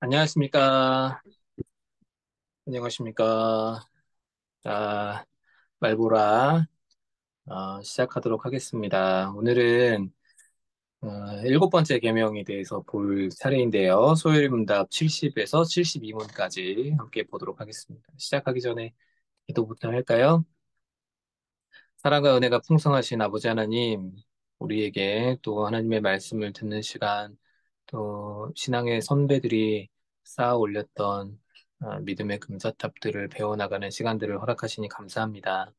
안녕하십니까. 안녕하십니까. 자, 말보라, 시작하도록 하겠습니다. 오늘은, 일곱 번째 계명에 대해서 볼 차례인데요. 소요일문답 70에서 72문까지 함께 보도록 하겠습니다. 시작하기 전에 기도부터 할까요? 사랑과 은혜가 풍성하신 아버지 하나님, 우리에게 또 하나님의 말씀을 듣는 시간, 또 신앙의 선배들이 쌓아 올렸던 믿음의 금자탑들을 배워나가는 시간들을 허락하시니 감사합니다.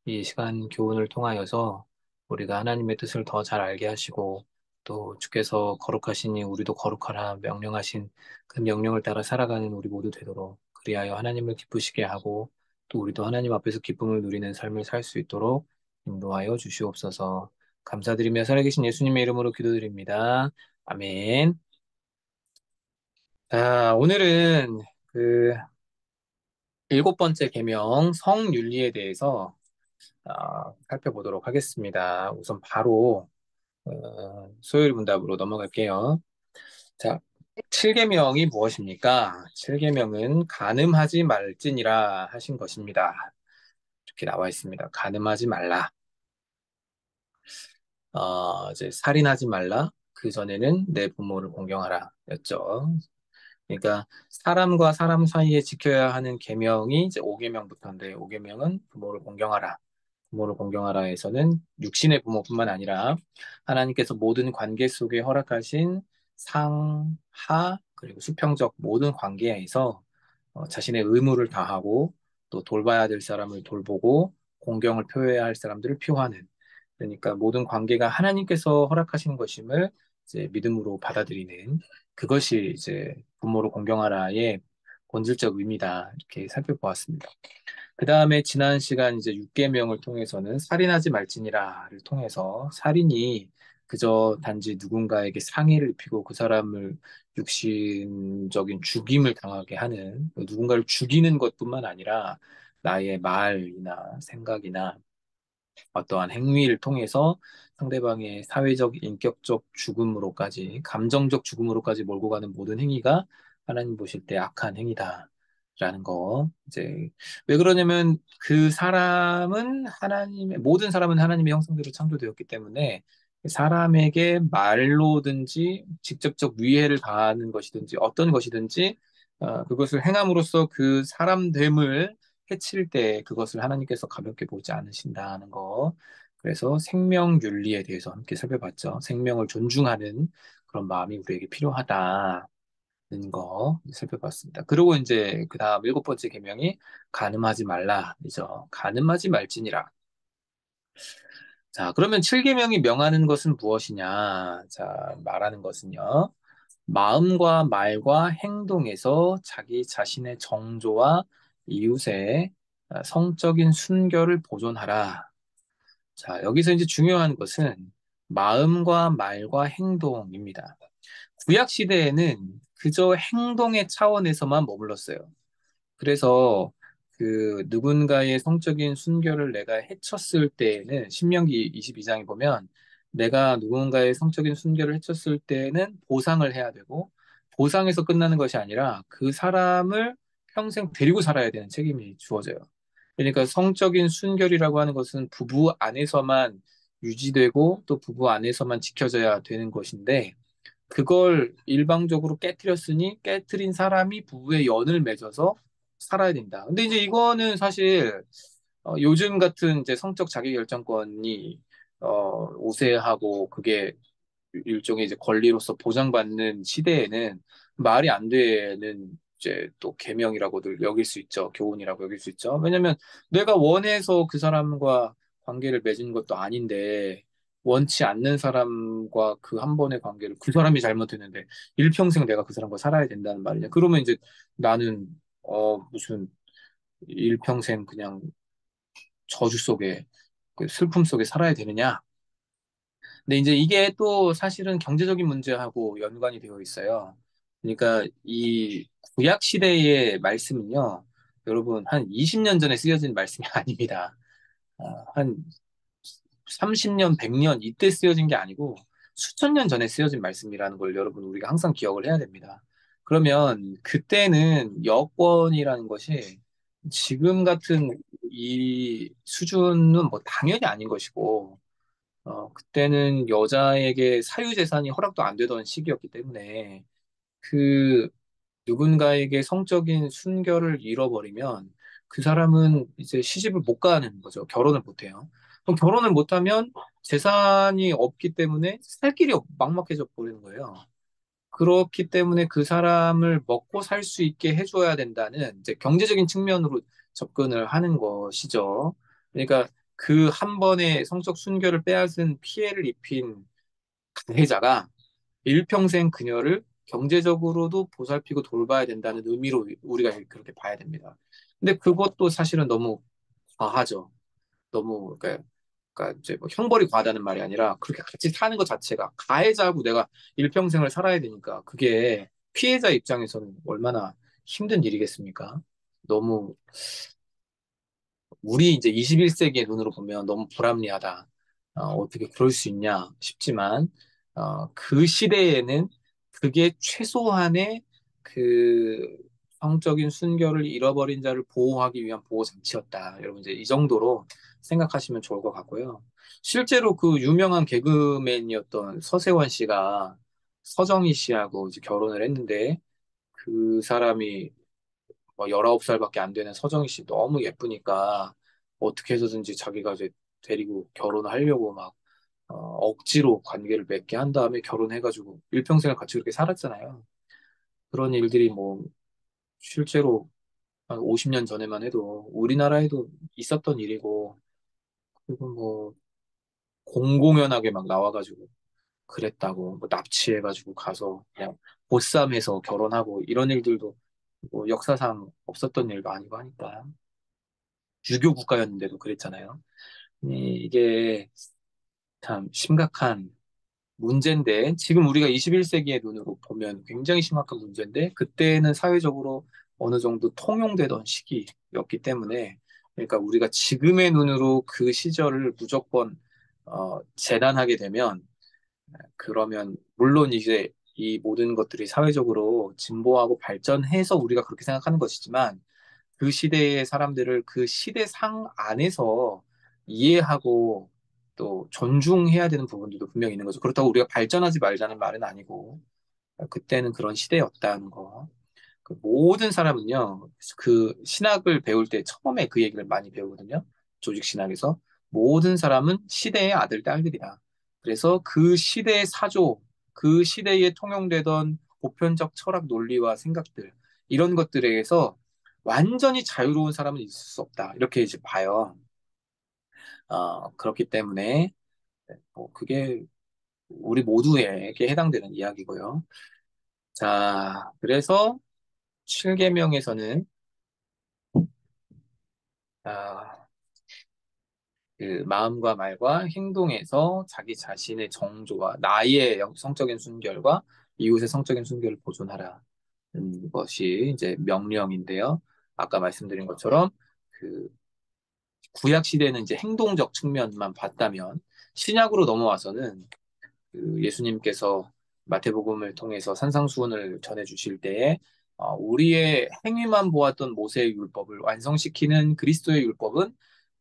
이 시간 교훈을 통하여서 우리가 하나님의 뜻을 더 잘 알게 하시고 또 주께서 거룩하시니 우리도 거룩하라 명령하신 그 명령을 따라 살아가는 우리 모두 되도록 그리하여 하나님을 기쁘시게 하고 또 우리도 하나님 앞에서 기쁨을 누리는 삶을 살 수 있도록 인도하여 주시옵소서. 감사드리며 살아계신 예수님의 이름으로 기도드립니다. 아멘. 자, 오늘은 그 일곱 번째 계명 성윤리에 대해서 살펴보도록 하겠습니다. 우선 바로 소요일 문답으로 넘어갈게요. 자, 7계명이 무엇입니까? 7계명은 간음하지 말지니라 하신 것입니다. 이렇게 나와 있습니다. 간음하지 말라. 이제 살인하지 말라. 그 전에는 내 부모를 공경하라. 였죠. 그러니까 사람과 사람 사이에 지켜야 하는 계명이 이제 5계명부터인데 5계명은 부모를 공경하라. 부모를 공경하라에서는 육신의 부모뿐만 아니라 하나님께서 모든 관계 속에 허락하신 상, 하, 그리고 수평적 모든 관계에서 자신의 의무를 다하고 또 돌봐야 될 사람을 돌보고 공경을 표해야 할 사람들을 표하는 그러니까 모든 관계가 하나님께서 허락하신 것임을 이제 믿음으로 받아들이는 그것이 이제 부모를 공경하라의 본질적 의미다 이렇게 살펴보았습니다. 그 다음에 지난 시간 이제 6계명을 통해서는 살인하지 말지니라를 통해서 살인이 그저 단지 누군가에게 상해를 입히고 그 사람을 육신적인 죽임을 당하게 하는 누군가를 죽이는 것뿐만 아니라 나의 말이나 생각이나 어떠한 행위를 통해서 상대방의 사회적, 인격적 죽음으로까지, 감정적 죽음으로까지 몰고 가는 모든 행위가 하나님 보실 때 악한 행위다라는 거. 이제 왜 그러냐면 그 사람은 모든 사람은 하나님의 형상대로 창조되었기 때문에 사람에게 말로든지 직접적 위해를 가하는 것이든지 어떤 것이든지 그것을 행함으로써 그 사람됨을 해칠 때 그것을 하나님께서 가볍게 보지 않으신다는 거. 그래서 생명윤리에 대해서 함께 살펴봤죠. 생명을 존중하는 그런 마음이 우리에게 필요하다는 거 살펴봤습니다. 그리고 이제 그 다음 일곱 번째 계명이 간음하지 말라이죠. 간음하지 말지니라. 자, 그러면 7계명이 명하는 것은 무엇이냐? 자, 말하는 것은요. 마음과 말과 행동에서 자기 자신의 정조와 이웃의 성적인 순결을 보존하라. 자, 여기서 이제 중요한 것은 마음과 말과 행동입니다. 구약 시대에는 그저 행동의 차원에서만 머물렀어요. 그래서 그 누군가의 성적인 순결을 내가 해쳤을 때에는 신명기 22장에 보면 내가 누군가의 성적인 순결을 해쳤을 때는 보상을 해야 되고 보상에서 끝나는 것이 아니라 그 사람을 평생 데리고 살아야 되는 책임이 주어져요. 그러니까 성적인 순결이라고 하는 것은 부부 안에서만 유지되고 또 부부 안에서만 지켜져야 되는 것인데 그걸 일방적으로 깨뜨렸으니 깨뜨린 사람이 부부의 연을 맺어서 살아야 된다. 근데 이제 이거는 사실 요즘 같은 이제 성적 자기결정권이 우세하고 그게 일종의 이제 권리로서 보장받는 시대에는 말이 안 되는 이제 또 계명이라고들 여길 수 있죠. 교훈이라고 여길 수 있죠. 왜냐면 내가 원해서 그 사람과 관계를 맺은 것도 아닌데 원치 않는 사람과 그 한 번의 관계를 그 사람이 잘못했는데 일평생 내가 그 사람과 살아야 된다는 말이냐. 그러면 이제 나는 무슨 일평생 그냥 저주 속에 그 슬픔 속에 살아야 되느냐? 근데 이제 이게 또 사실은 경제적인 문제하고 연관이 되어 있어요. 그러니까 이 구약 시대의 말씀은요, 여러분 한 20년 전에 쓰여진 말씀이 아닙니다. 한 30년, 100년 이때 쓰여진 게 아니고 수천 년 전에 쓰여진 말씀이라는 걸 여러분 우리가 항상 기억을 해야 됩니다. 그러면 그때는 여권이라는 것이 지금 같은 이 수준은 뭐 당연히 아닌 것이고, 그때는 여자에게 사유재산이 허락도 안 되던 시기였기 때문에 그 누군가에게 성적인 순결을 잃어버리면 그 사람은 이제 시집을 못 가는 거죠. 결혼을 못 해요. 그럼 결혼을 못하면 재산이 없기 때문에 살 길이 막막해져 버리는 거예요. 그렇기 때문에 그 사람을 먹고 살 수 있게 해줘야 된다는 이제 경제적인 측면으로 접근을 하는 것이죠. 그러니까 그 한 번의 성적 순결을 빼앗은 피해를 입힌 가해자가 일평생 그녀를 경제적으로도 보살피고 돌봐야 된다는 의미로 우리가 그렇게 봐야 됩니다. 근데 그것도 사실은 너무 과하죠. 너무 그러니까 이제 뭐 형벌이 과하다는 말이 아니라 그렇게 같이 사는 것 자체가 가해자하고 내가 일평생을 살아야 되니까 그게 피해자 입장에서는 얼마나 힘든 일이겠습니까? 너무 우리 이제 21세기의 눈으로 보면 너무 불합리하다. 어떻게 그럴 수 있냐 싶지만, 그 시대에는 그게 최소한의 그 성적인 순결을 잃어버린 자를 보호하기 위한 보호 장치였다. 여러분 이제 이 정도로 생각하시면 좋을 것 같고요. 실제로 그 유명한 개그맨이었던 서세원 씨가 서정희 씨하고 이제 결혼을 했는데 그 사람이 뭐 19살밖에 안 되는 서정희 씨 너무 예쁘니까 어떻게 해서든지 자기가 이제 데리고 결혼을 하려고 막 억지로 관계를 맺게 한 다음에 결혼해가지고 일평생을 같이 그렇게 살았잖아요. 그런 일들이 뭐 실제로 한 50년 전에만 해도 우리나라에도 있었던 일이고 그리고 뭐 공공연하게 막 나와가지고 그랬다고 뭐 납치해가지고 가서 그냥 보쌈해서 결혼하고 이런 일들도 뭐 역사상 없었던 일도 아니고 하니까 유교 국가였는데도 그랬잖아요. 이게 참 심각한 문제인데, 지금 우리가 21세기의 눈으로 보면 굉장히 심각한 문제인데, 그때는 사회적으로 어느 정도 통용되던 시기였기 때문에, 그러니까 우리가 지금의 눈으로 그 시절을 무조건, 재단하게 되면, 그러면, 물론 이제 이 모든 것들이 사회적으로 진보하고 발전해서 우리가 그렇게 생각하는 것이지만, 그 시대의 사람들을 그 시대상 안에서 이해하고 또 존중해야 되는 부분들도 분명히 있는 거죠. 그렇다고 우리가 발전하지 말자는 말은 아니고, 그때는 그런 시대였다는 거. 그 모든 사람은요, 그 신학을 배울 때 처음에 그 얘기를 많이 배우거든요. 조직 신학에서. 모든 사람은 시대의 아들, 딸들이다. 그래서 그 시대의 사조, 그 시대에 통용되던 보편적 철학 논리와 생각들, 이런 것들에 의해서 완전히 자유로운 사람은 있을 수 없다. 이렇게 이제 봐요. 그렇기 때문에, 뭐, 그게 우리 모두에게 해당되는 이야기고요. 자, 그래서 7계명에서는 아, 그 마음과 말과 행동에서 자기 자신의 정조와 나의 성적인 순결과 이웃의 성적인 순결을 보존하라. 것이 이제 명령인데요. 아까 말씀드린 것처럼 그 구약 시대는 이제 행동적 측면만 봤다면 신약으로 넘어와서는 그 예수님께서 마태복음을 통해서 산상수훈을 전해 주실 때에 우리의 행위만 보았던 모세의 율법을 완성시키는 그리스도의 율법은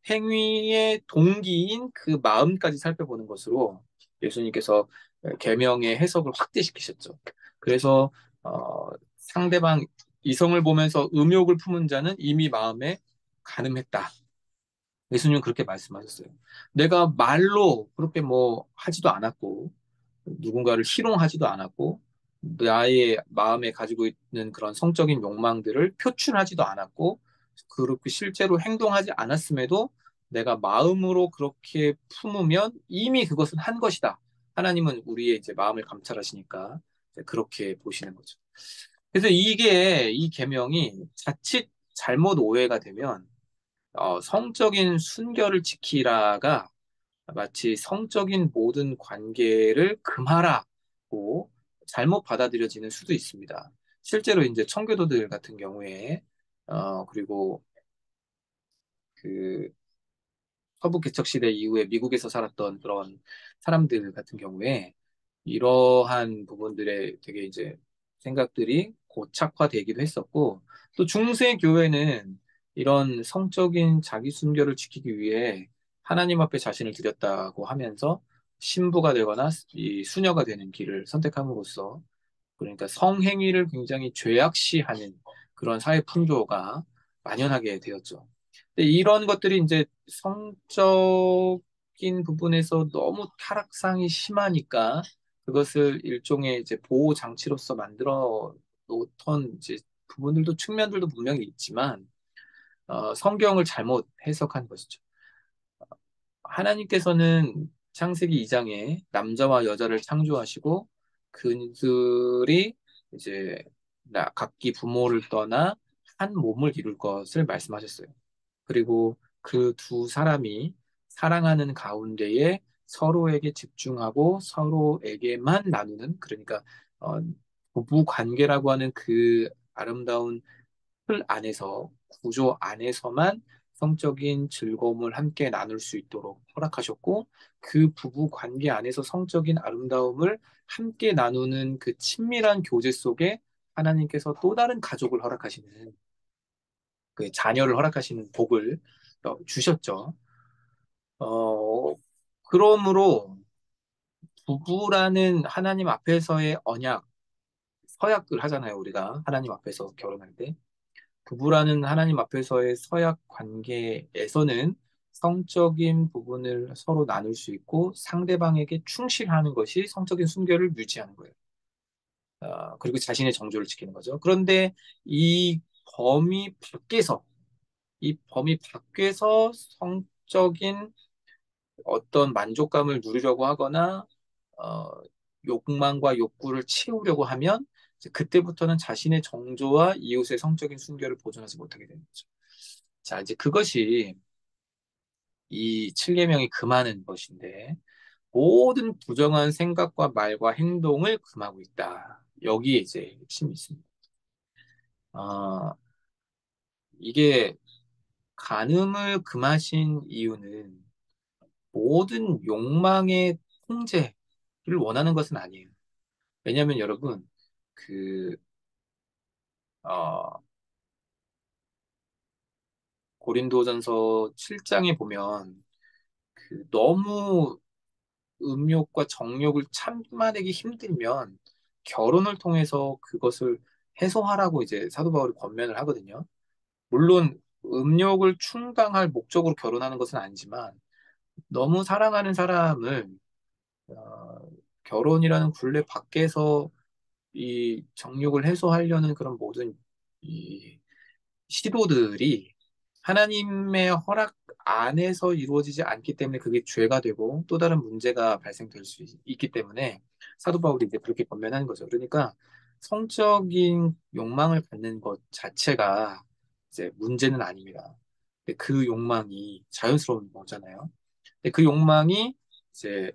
행위의 동기인 그 마음까지 살펴보는 것으로 예수님께서 계명의 해석을 확대시키셨죠. 그래서 상대방 이성을 보면서 음욕을 품은 자는 이미 마음에 간음했다. 예수님은 그렇게 말씀하셨어요. 내가 말로 그렇게 뭐 하지도 않았고, 누군가를 희롱하지도 않았고, 나의 마음에 가지고 있는 그런 성적인 욕망들을 표출하지도 않았고, 그렇게 실제로 행동하지 않았음에도 내가 마음으로 그렇게 품으면 이미 그것은 한 것이다. 하나님은 우리의 이제 마음을 감찰하시니까 그렇게 보시는 거죠. 그래서 이 계명이 자칫 잘못 오해가 되면 성적인 순결을 지키라가 마치 성적인 모든 관계를 금하라고 잘못 받아들여지는 수도 있습니다. 실제로 이제 청교도들 같은 경우에 그리고 그 서부 개척 시대 이후에 미국에서 살았던 그런 사람들 같은 경우에 이러한 부분들에 되게 이제 생각들이 고착화되기도 했었고, 또 중세 교회는 이런 성적인 자기 순결을 지키기 위해 하나님 앞에 자신을 드렸다고 하면서 신부가 되거나 이 수녀가 되는 길을 선택함으로써, 그러니까 성행위를 굉장히 죄악시하는 그런 사회 풍조가 만연하게 되었죠. 근데 이런 것들이 이제 성적인 부분에서 너무 타락상이 심하니까 그것을 일종의 이제 보호 장치로서 만들어 놓던 이제 부분들도 측면들도 분명히 있지만 성경을 잘못 해석한 것이죠. 하나님께서는 창세기 2장에 남자와 여자를 창조하시고 그들이 이제 각기 부모를 떠나 한 몸을 이룰 것을 말씀하셨어요. 그리고 그 두 사람이 사랑하는 가운데에 서로에게 집중하고 서로에게만 나누는, 그러니까 어, 부부 관계라고 하는 그 아름다운 틀 안에서, 구조 안에서만 성적인 즐거움을 함께 나눌 수 있도록 허락하셨고, 그 부부 관계 안에서 성적인 아름다움을 함께 나누는 그 친밀한 교제 속에 하나님께서 또 다른 가족을 허락하시는, 그 자녀를 허락하시는 복을 주셨죠. 어, 그러므로 부부라는 하나님 앞에서의 언약, 서약을 하잖아요, 우리가. 하나님 앞에서 결혼할 때. 부부라는 하나님 앞에서의 서약 관계에서는 성적인 부분을 서로 나눌 수 있고 상대방에게 충실하는 것이 성적인 순결을 유지하는 거예요. 그리고 자신의 정조를 지키는 거죠. 그런데 이 범위 밖에서, 이 범위 밖에서 성적인 어떤 만족감을 누리려고 하거나 어, 욕망과 욕구를 채우려고 하면 이제 그때부터는 자신의 정조와 이웃의 성적인 순결을 보존하지 못하게 되는 거죠. 자, 이제 그것이 이 7계명이 금하는 것인데, 모든 부정한 생각과 말과 행동을 금하고 있다. 여기에 이제 핵심이 있습니다. 어, 이게 간음을 금하신 이유는 모든 욕망의 통제를 원하는 것은 아니에요. 왜냐하면 여러분, 그, 어, 고린도전서 7장에 보면 너무 음욕과 정욕을 참아내기 힘들면 결혼을 통해서 그것을 해소하라고 이제 사도 바울이 권면을 하거든요. 물론 음욕을 충당할 목적으로 결혼하는 것은 아니지만 너무 사랑하는 사람을 어, 결혼이라는 굴레 밖에서 이 정욕을 해소하려는 그런 모든 이 시도들이 하나님의 허락 안에서 이루어지지 않기 때문에 그게 죄가 되고 또 다른 문제가 발생될 수 있기 때문에 사도 바울이 이제 그렇게 권면하는 거죠. 그러니까 성적인 욕망을 갖는 것 자체가 이제 문제는 아닙니다. 근데 그 욕망이 자연스러운 거잖아요. 근데 그 욕망이 이제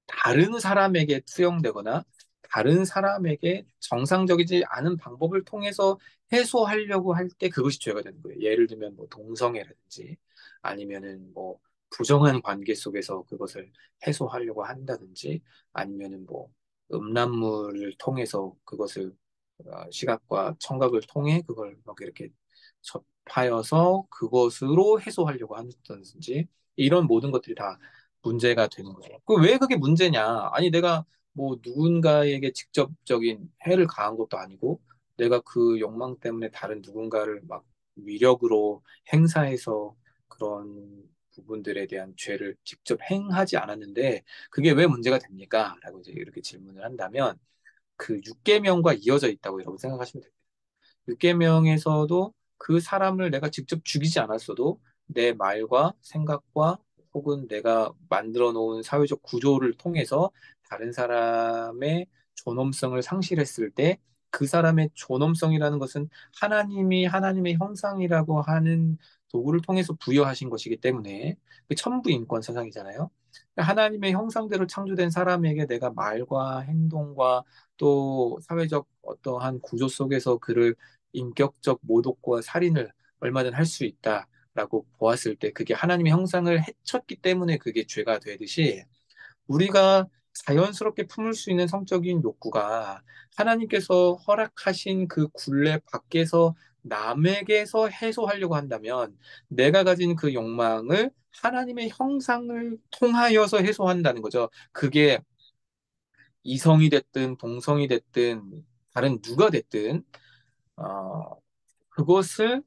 다른 사람에게 투영되거나 다른 사람에게 정상적이지 않은 방법을 통해서 해소하려고 할 때 그것이 죄가 되는 거예요. 예를 들면 뭐 동성애라든지 아니면은 뭐 부정한 관계 속에서 그것을 해소하려고 한다든지 아니면은 뭐 음란물을 통해서 그것을 시각과 청각을 통해 그걸 막 이렇게 접하여서 그것으로 해소하려고 한다든지 이런 모든 것들이 다 문제가 되는 거죠. 왜 그게 문제냐? 아니, 내가 뭐 누군가에게 직접적인 해를 가한 것도 아니고, 내가 그 욕망 때문에 다른 누군가를 막 위력으로 행사해서 그런 부분들에 대한 죄를 직접 행하지 않았는데, 그게 왜 문제가 됩니까? 라고 이제 이렇게 질문을 한다면, 그 6계명과 이어져 있다고 여러분 생각하시면 됩니다. 6계명에서도 그 사람을 내가 직접 죽이지 않았어도 내 말과 생각과 혹은 내가 만들어 놓은 사회적 구조를 통해서 다른 사람의 존엄성을 상실했을 때 그 사람의 존엄성이라는 것은 하나님이 하나님의 형상이라고 하는 도구를 통해서 부여하신 것이기 때문에 그 천부인권 세상이잖아요. 하나님의 형상대로 창조된 사람에게 내가 말과 행동과 또 사회적 어떠한 구조 속에서 그를 인격적 모독과 살인을 얼마든 할 수 있다라고 보았을 때 그게 하나님의 형상을 해쳤기 때문에 그게 죄가 되듯이 우리가 자연스럽게 품을 수 있는 성적인 욕구가 하나님께서 허락하신 그 굴레 밖에서 남에게서 해소하려고 한다면 내가 가진 그 욕망을 하나님의 형상을 통하여서 해소한다는 거죠. 그게 이성이 됐든 동성이 됐든 다른 누가 됐든 어, 그것을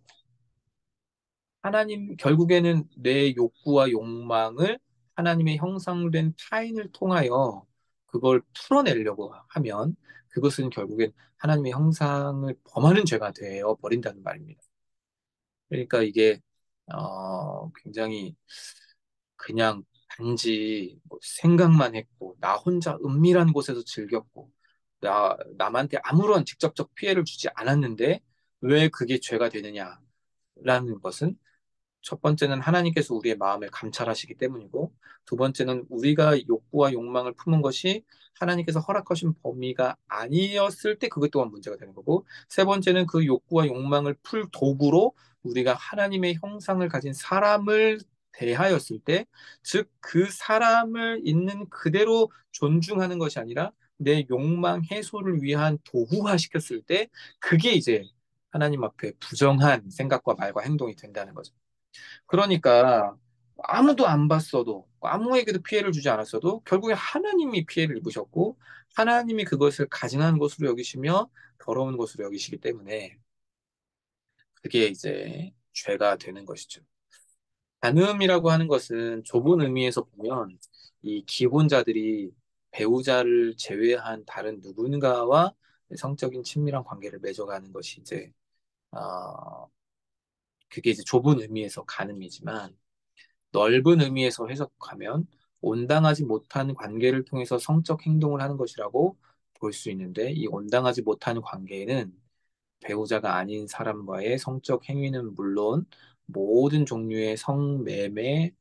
하나님 결국에는 내 욕구와 욕망을 하나님의 형상된 타인을 통하여 그걸 풀어내려고 하면 그것은 결국엔 하나님의 형상을 범하는 죄가 되어 버린다는 말입니다. 그러니까 이게 굉장히 그냥 단지 뭐 생각만 했고 나 혼자 은밀한 곳에서 즐겼고 남한테 아무런 직접적 피해를 주지 않았는데 왜 그게 죄가 되느냐라는 것은 첫 번째는 하나님께서 우리의 마음을 감찰하시기 때문이고, 두 번째는 우리가 욕구와 욕망을 품은 것이 하나님께서 허락하신 범위가 아니었을 때 그것 또한 문제가 되는 거고, 세 번째는 그 욕구와 욕망을 풀 도구로 우리가 하나님의 형상을 가진 사람을 대하였을 때, 즉 그 사람을 있는 그대로 존중하는 것이 아니라 내 욕망 해소를 위한 도구화 시켰을 때, 그게 이제 하나님 앞에 부정한 생각과 말과 행동이 된다는 거죠. 그러니까 아무도 안 봤어도 아무에게도 피해를 주지 않았어도 결국에 하나님이 피해를 입으셨고 하나님이 그것을 가증한 것으로 여기시며 더러운 것으로 여기시기 때문에 그게 이제 죄가 되는 것이죠. 간음이라고 하는 것은 좁은 의미에서 보면 이 기혼자들이 배우자를 제외한 다른 누군가와 성적인 친밀한 관계를 맺어가는 것이 이제 어, 그게 이제 좁은 의미에서 간음이지만 넓은 의미에서 해석하면 온당하지 못한 관계를 통해서 성적 행동을 하는 것이라고 볼 수 있는데 이 온당하지 못한 관계에는 배우자가 아닌 사람과의 성적 행위는 물론 모든 종류의 성매매,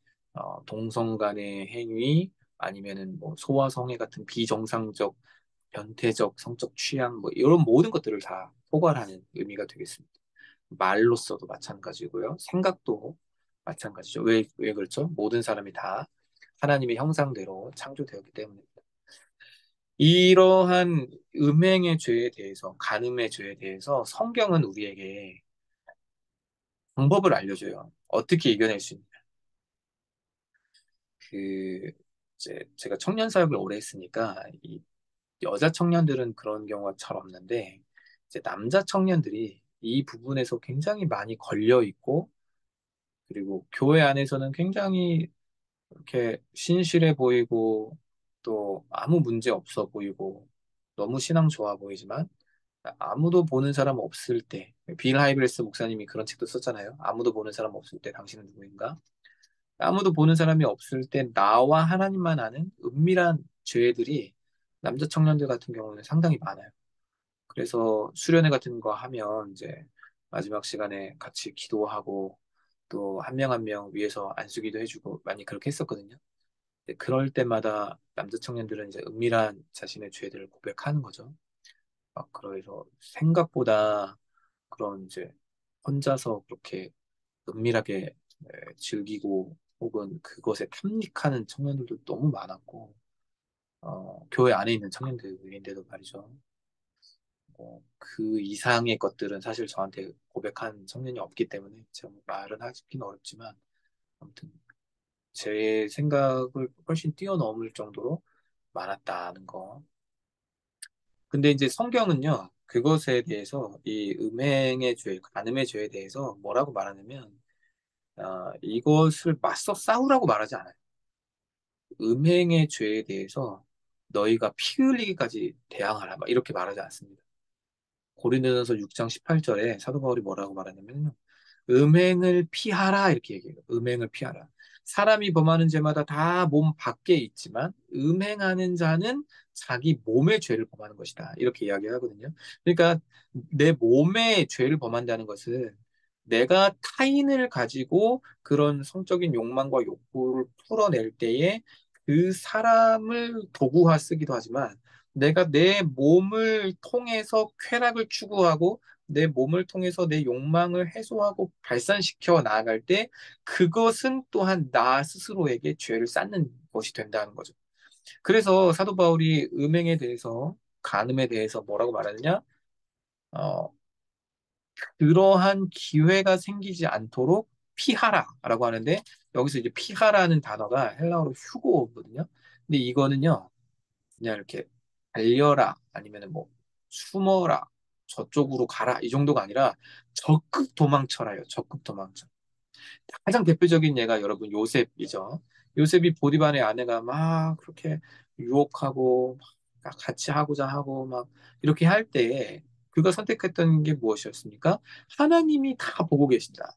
동성 간의 행위 아니면은 뭐 소아성애 같은 비정상적 변태적 성적 취향 뭐 이런 모든 것들을 다 포괄하는 의미가 되겠습니다. 말로써도 마찬가지고요. 생각도 마찬가지죠. 왜 그렇죠? 모든 사람이 다 하나님의 형상대로 창조되었기 때문입니다. 이러한 음행의 죄에 대해서, 간음의 죄에 대해서 성경은 우리에게 방법을 알려줘요. 어떻게 이겨낼 수 있냐. 그, 이제 제가 청년 사역을 오래 했으니까, 이 여자 청년들은 그런 경우가 잘 없는데, 이제 남자 청년들이 이 부분에서 굉장히 많이 걸려 있고, 그리고 교회 안에서는 굉장히 이렇게 신실해 보이고 또 아무 문제 없어 보이고 너무 신앙 좋아 보이지만 아무도 보는 사람 없을 때 빌 하이블스 목사님이 그런 책도 썼잖아요. 아무도 보는 사람 없을 때 당신은 누구인가? 아무도 보는 사람이 없을 때 나와 하나님만 아는 은밀한 죄들이 남자 청년들 같은 경우는 상당히 많아요. 그래서 수련회 같은 거 하면 이제 마지막 시간에 같이 기도하고 또 한 명 한 명 위에서 안수기도 해주고 많이 그렇게 했었거든요. 그럴 때마다 남자 청년들은 이제 은밀한 자신의 죄들을 고백하는 거죠. 막 그래서 생각보다 그런 이제 혼자서 그렇게 은밀하게 즐기고 혹은 그것에 탐닉하는 청년들도 너무 많았고 교회 안에 있는 청년들인데도 말이죠. 그 이상의 것들은 사실 저한테 고백한 청년이 없기 때문에 제가 뭐 말은 하기는 어렵지만 아무튼 제 생각을 훨씬 뛰어넘을 정도로 많았다는 거. 근데 이제 성경은요, 그것에 대해서 이 음행의 죄, 간음의 죄에 대해서 뭐라고 말하냐면, 이것을 맞서 싸우라고 말하지 않아요. 음행의 죄에 대해서 너희가 피 흘리기까지 대항하라. 막 이렇게 말하지 않습니다. 고린도전서 6장 18절에 사도 바울이 뭐라고 말하냐면요. 음행을 피하라 이렇게 얘기해요. 음행을 피하라. 사람이 범하는 죄마다 다 몸 밖에 있지만 음행하는 자는 자기 몸의 죄를 범하는 것이다. 이렇게 이야기하거든요. 그러니까 내 몸의 죄를 범한다는 것은 내가 타인을 가지고 그런 성적인 욕망과 욕구를 풀어낼 때에 그 사람을 도구화 쓰기도 하지만 내가 내 몸을 통해서 쾌락을 추구하고 내 몸을 통해서 내 욕망을 해소하고 발산시켜 나아갈 때 그것은 또한 나 스스로에게 죄를 쌓는 것이 된다는 거죠. 그래서 사도 바울이 음행에 대해서, 간음에 대해서 뭐라고 말하느냐? 어, 그러한 기회가 생기지 않도록 피하라라고 하는데, 여기서 이제 피하라는 단어가 헬라어로 휴고거든요. 근데 이거는요, 그냥 이렇게 달려라 아니면은 뭐 숨어라 저쪽으로 가라 이 정도가 아니라 적극 도망쳐라요. 적극 도망쳐. 가장 대표적인 예가 여러분 요셉이죠. 요셉이 보디발의 아내가 막 그렇게 유혹하고 막 같이 하고자 하고 막 이렇게 할 때 그가 선택했던 게 무엇이었습니까? 하나님이 다 보고 계신다.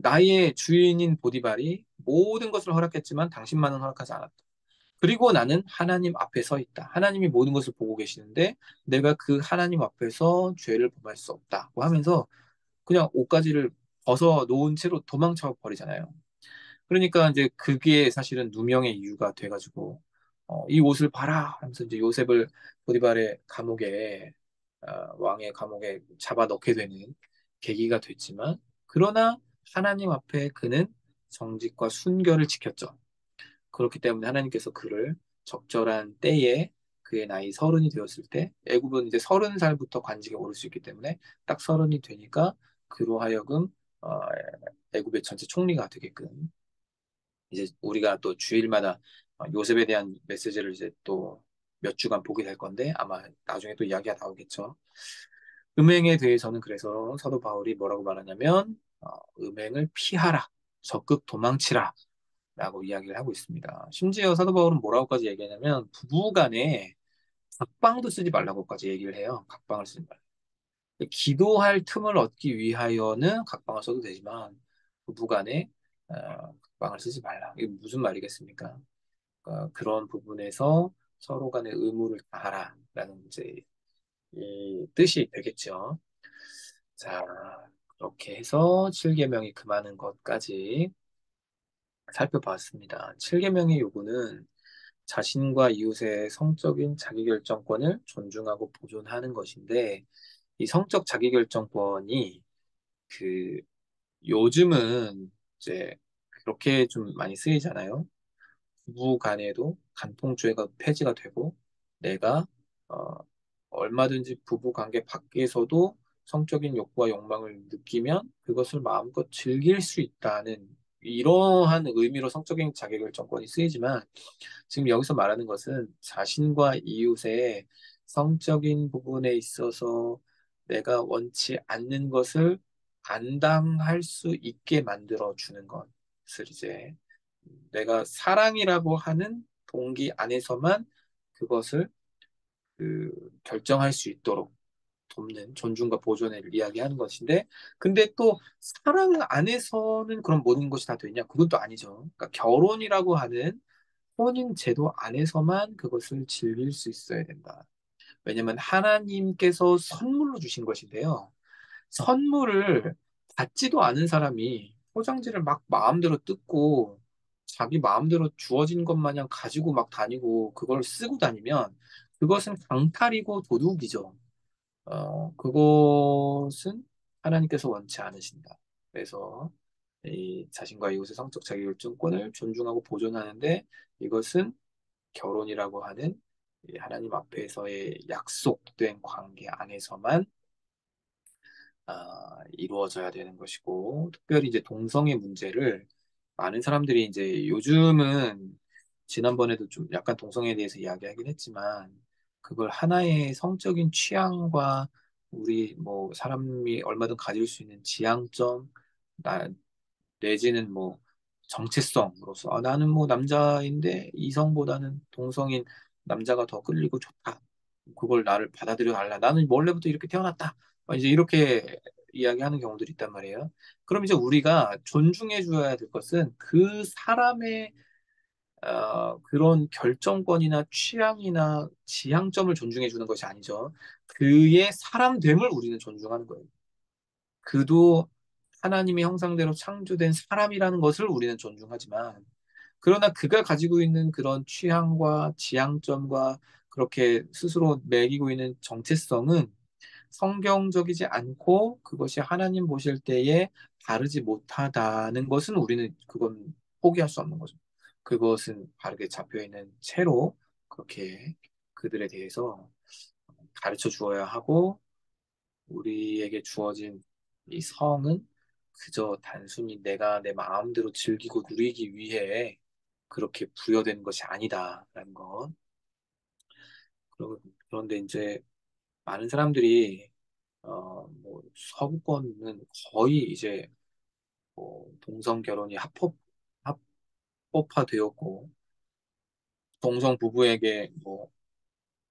나의 주인인 보디발이 모든 것을 허락했지만 당신만은 허락하지 않았다. 그리고 나는 하나님 앞에 서 있다. 하나님이 모든 것을 보고 계시는데 내가 그 하나님 앞에서 죄를 범할 수 없다고 하면서 그냥 옷가지를 벗어 놓은 채로 도망쳐 버리잖아요. 그러니까 이제 그게 사실은 누명의 이유가 돼가지고 이 옷을 봐라 하면서 이제 요셉을 보디발의 감옥에 왕의 감옥에 잡아 넣게 되는 계기가 됐지만 그러나 하나님 앞에 그는 정직과 순결을 지켰죠. 그렇기 때문에 하나님께서 그를 적절한 때에 그의 나이 30이 되었을 때 애굽은 이제 30살부터 관직에 오를 수 있기 때문에 딱 30이 되니까 그로 하여금 어, 애굽의 전체 총리가 되게끔 이제 우리가 또 주일마다 요셉에 대한 메시지를 이제 또 몇 주간 보게 될 건데 아마 나중에 또 이야기가 나오겠죠. 음행에 대해서는 그래서 사도 바울이 뭐라고 말하냐면 음행을 피하라, 적극 도망치라 라고 이야기를 하고 있습니다. 심지어 사도 바울은 뭐라고까지 얘기하냐면 부부간에 각방도 쓰지 말라고까지 얘기를 해요. 각방을 쓰지 말라. 기도할 틈을 얻기 위하여는 각방을 써도 되지만 부부간에 각방을 쓰지 말라. 이게 무슨 말이겠습니까? 그런 부분에서 서로 간의 의무를 다하라라는 이제 이 뜻이 되겠죠. 자, 그렇게 해서 7계명이 금하는 것까지 살펴봤습니다. 7계명의 요구는 자신과 이웃의 성적인 자기결정권을 존중하고 보존하는 것인데, 이 성적 자기결정권이 그 요즘은 이제 그렇게 좀 많이 쓰이잖아요. 부부 간에도 간통죄가 폐지가 되고, 내가 어, 얼마든지 부부 관계 밖에서도 성적인 욕구와 욕망을 느끼면 그것을 마음껏 즐길 수 있다는 이러한 의미로 성적인 자기결정권이 쓰이지만 지금 여기서 말하는 것은 자신과 이웃의 성적인 부분에 있어서 내가 원치 않는 것을 감당할 수 있게 만들어 주는 것을 이제 내가 사랑이라고 하는 동기 안에서만 그것을 결정할 수 있도록 돕는 존중과 보존을 이야기하는 것인데, 근데 또 사랑 안에서는 그런 모든 것이 다 되냐? 그건 또 아니죠. 그러니까 결혼이라고 하는 혼인 제도 안에서만 그것을 즐길 수 있어야 된다. 왜냐하면 하나님께서 선물로 주신 것인데요. 선물을 받지도 않은 사람이 포장지를 막 마음대로 뜯고 자기 마음대로 주어진 것 마냥 가지고 막 다니고 그걸 쓰고 다니면 그것은 강탈이고 도둑이죠. 그것은 하나님께서 원치 않으신다. 그래서 이 자신과 이웃의 성적 자기결정권을 존중하고 보존하는데 이것은 결혼이라고 하는 이 하나님 앞에서의 약속된 관계 안에서만 이루어져야 되는 것이고, 특별히 이제 동성애 문제를 많은 사람들이 이제 요즘은 지난번에도 좀 약간 동성애에 대해서 이야기하긴 했지만, 그걸 하나의 성적인 취향과 우리 뭐 사람이 얼마든 가질 수 있는 지향점, 내지는 뭐 정체성으로서 나는 뭐 남자인데 이성보다는 동성인 남자가 더 끌리고 좋다. 그걸 나를 받아들여 달라. 나는 원래부터 이렇게 태어났다. 이제 이렇게 이야기하는 경우들이 있단 말이에요. 그럼 이제 우리가 존중해 줘야 될 것은 그 사람의 그런 결정권이나 취향이나 지향점을 존중해 주는 것이 아니죠. 그의 사람됨을 우리는 존중하는 거예요. 그도 하나님의 형상대로 창조된 사람이라는 것을 우리는 존중하지만, 그러나 그가 가지고 있는 그런 취향과 지향점과 그렇게 스스로 매기고 있는 정체성은 성경적이지 않고 그것이 하나님 보실 때에 다르지 못하다는 것은 우리는 그건 포기할 수 없는 거죠. 그것은 바르게 잡혀 있는 채로 그렇게 그들에 대해서 가르쳐 주어야 하고 우리에게 주어진 이 성은 그저 단순히 내가 내 마음대로 즐기고 누리기 위해 그렇게 부여된 것이 아니다라는 것. 그런데 이제 많은 사람들이 뭐 서구권은 거의 이제 뭐 동성 결혼이 합법화되었고 동성 부부에게 뭐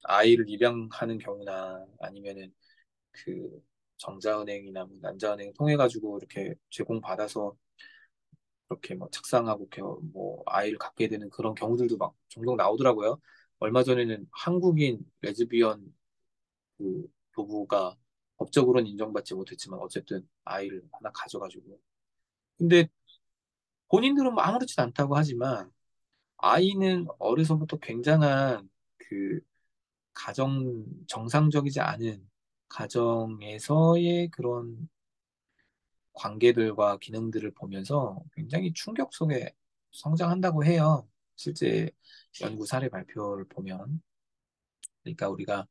아이를 입양하는 경우나 아니면은 그 정자은행이나 뭐 난자은행 통해 가지고 이렇게 제공받아서 그렇게 뭐 착상하고 뭐 아이를 갖게 되는 그런 경우들도 막 종종 나오더라고요. 얼마 전에는 한국인 레즈비언 그 부부가 법적으로는 인정받지 못했지만 어쨌든 아이를 하나 가져가지고 근데 본인들은 뭐 아무렇지도 않다고 하지만 아이는 어려서부터 굉장한 그 가정 정상적이지 않은 가정에서의 그런 관계들과 기능들을 보면서 굉장히 충격 속에 성장한다고 해요. 실제 연구 사례 발표를 보면. 그러니까 우리가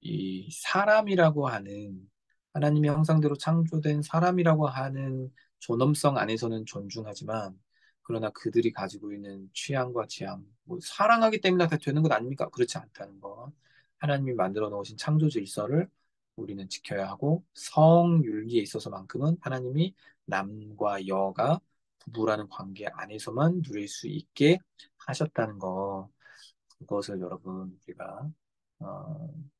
이 사람이라고 하는 하나님의 형상대로 창조된 사람이라고 하는 존엄성 안에서는 존중하지만 그러나 그들이 가지고 있는 취향과 지향, 뭐 사랑하기 때문에 다 되는 것 아닙니까? 그렇지 않다는 거. 하나님이 만들어 놓으신 창조 질서를 우리는 지켜야 하고 성윤리에 있어서만큼은 하나님이 남과 여가 부부라는 관계 안에서만 누릴 수 있게 하셨다는 거. 그것을 여러분 우리가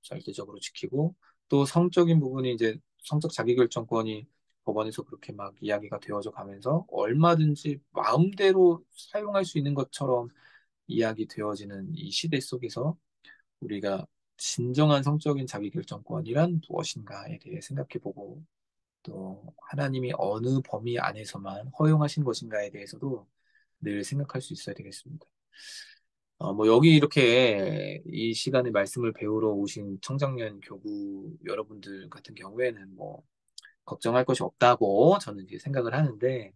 절대적으로 지키고 또 성적인 부분이 이제 성적 자기결정권이 법원에서 그렇게 막 이야기가 되어져 가면서 얼마든지 마음대로 사용할 수 있는 것처럼 이야기 되어지는 이 시대 속에서 우리가 진정한 성적인 자기결정권이란 무엇인가에 대해 생각해보고 또 하나님이 어느 범위 안에서만 허용하신 것인가에 대해서도 늘 생각할 수 있어야 되겠습니다. 뭐 여기 이렇게 이 시간에 말씀을 배우러 오신 청장년 교구 여러분들 같은 경우에는 뭐 걱정할 것이 없다고 저는 이제 생각을 하는데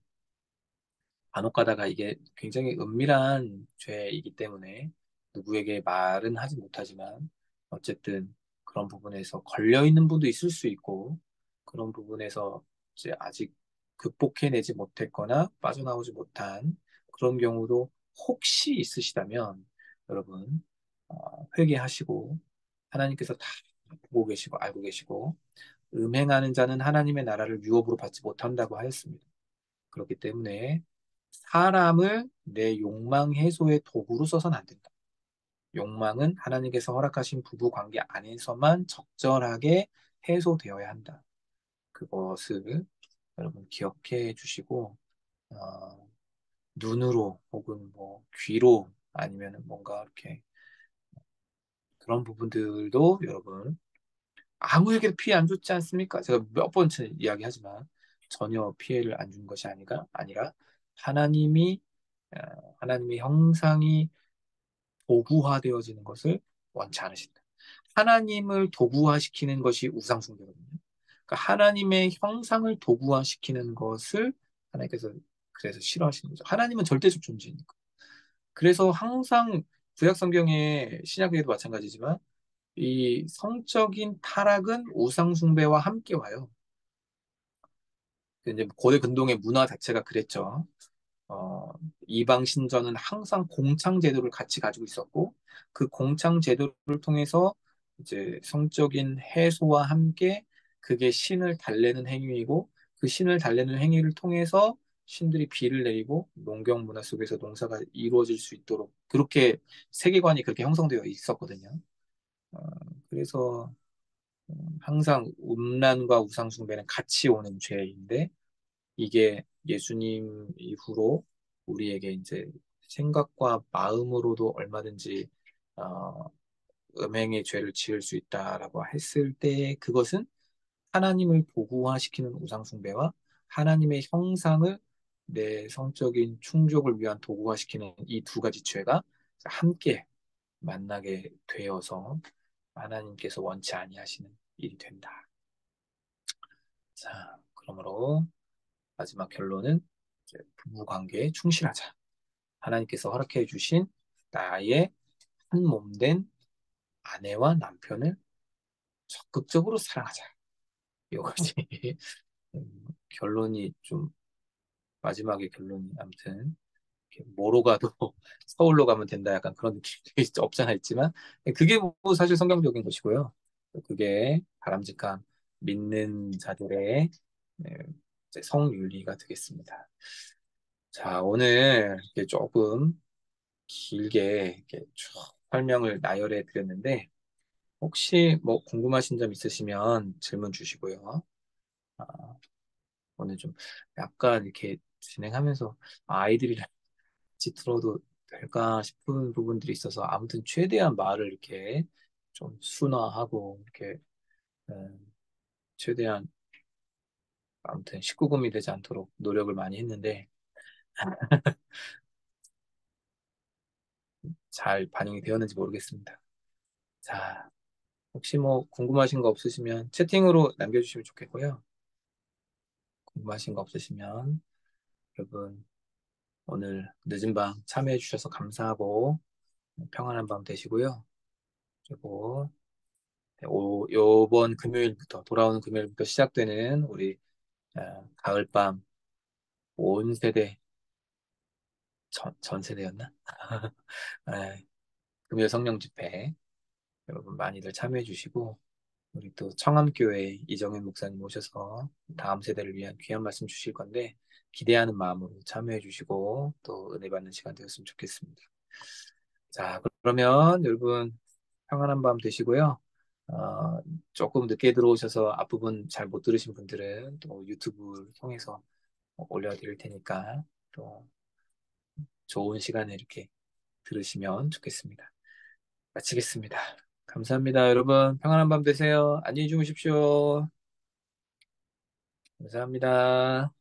간혹 가다가 이게 굉장히 은밀한 죄이기 때문에 누구에게 말은 하지 못하지만 어쨌든 그런 부분에서 걸려 있는 분도 있을 수 있고 그런 부분에서 이제 아직 극복해내지 못했거나 빠져나오지 못한 그런 경우도 혹시 있으시다면 여러분 회개하시고 하나님께서 다 보고 계시고 알고 계시고 음행하는 자는 하나님의 나라를 유업으로 받지 못한다고 하였습니다. 그렇기 때문에 사람을 내 욕망 해소의 도구로 써서는 안 된다. 욕망은 하나님께서 허락하신 부부 관계 안에서만 적절하게 해소되어야 한다. 그것을 여러분 기억해 주시고 눈으로 혹은 뭐 귀로 아니면 뭔가 이렇게 그런 부분들도 여러분 아무에게도 피해 안 줬지 않습니까? 제가 몇 번째 이야기하지만 전혀 피해를 안 준 것이 아니라 하나님이 하나님의 형상이 도구화되어지는 것을 원치 않으신다. 하나님을 도구화시키는 것이 우상숭배거든요. 그러니까 하나님의 형상을 도구화시키는 것을 하나님께서 그래서 싫어하시는 거죠. 하나님은 절대적 존재니까. 그래서 항상 구약 성경의 신약에도 마찬가지지만 이 성적인 타락은 우상숭배와 함께 와요. 이제 고대 근동의 문화 자체가 그랬죠. 어, 이방 신전은 항상 공창 제도를 같이 가지고 있었고 그 공창 제도를 통해서 이제 성적인 해소와 함께 그게 신을 달래는 행위이고 그 신을 달래는 행위를 통해서 신들이 비를 내리고 농경 문화 속에서 농사가 이루어질 수 있도록 그렇게 세계관이 그렇게 형성되어 있었거든요. 어, 그래서 항상 음란과 우상숭배는 같이 오는 죄인데 이게 예수님 이후로 우리에게 이제 생각과 마음으로도 얼마든지 어, 음행의 죄를 지을 수 있다라고 했을 때 그것은 하나님을 도구화시키는 우상숭배와 하나님의 형상을 내 성적인 충족을 위한 도구화시키는 이 두 가지 죄가 함께 만나게 되어서 하나님께서 원치 아니하시는 일이 된다. 자, 그러므로 마지막 결론은 이제 부부 관계에 충실하자. 하나님께서 허락해 주신 나의 한 몸 된 아내와 남편을 적극적으로 사랑하자. 이것이 결론이 좀 마지막에 결론이 아무튼 이렇게 뭐로 가도 서울로 가면 된다 약간 그런 느낌이 없잖아 있지만 그게 뭐 사실 성경적인 것이고요. 그게 바람직한 믿는 자들의 네, 이제 성윤리가 되겠습니다. 자, 오늘 이렇게 조금 길게 이렇게 쭉 설명을 나열해 드렸는데 혹시 뭐 궁금하신 점 있으시면 질문 주시고요. 아, 오늘 좀 약간 이렇게 진행하면서 아이들이랑 같이 들어도 될까 싶은 부분들이 있어서 아무튼 최대한 말을 이렇게 좀 순화하고 이렇게 최대한 아무튼 19금이 되지 않도록 노력을 많이 했는데 잘 반영이 되었는지 모르겠습니다. 자, 혹시 뭐 궁금하신 거 없으시면 채팅으로 남겨주시면 좋겠고요. 궁금하신 거 없으시면 여러분 오늘 늦은 밤 참여해 주셔서 감사하고 평안한 밤 되시고요. 그리고 요번 금요일부터 돌아오는 금요일부터 시작되는 우리 가을밤 온 세대 전 세대였나? 네, 금요 성령 집회 여러분 많이들 참여해 주시고 우리 또 청암교회 이정현 목사님 오셔서 다음 세대를 위한 귀한 말씀 주실 건데 기대하는 마음으로 참여해 주시고 또 은혜 받는 시간 되었으면 좋겠습니다. 자, 그러면 여러분 평안한 밤 되시고요. 어, 조금 늦게 들어오셔서 앞부분 잘 못 들으신 분들은 또 유튜브를 통해서 올려드릴 테니까 또 좋은 시간에 이렇게 들으시면 좋겠습니다. 마치겠습니다. 감사합니다, 여러분. 평안한 밤 되세요. 안녕히 주무십시오. 감사합니다.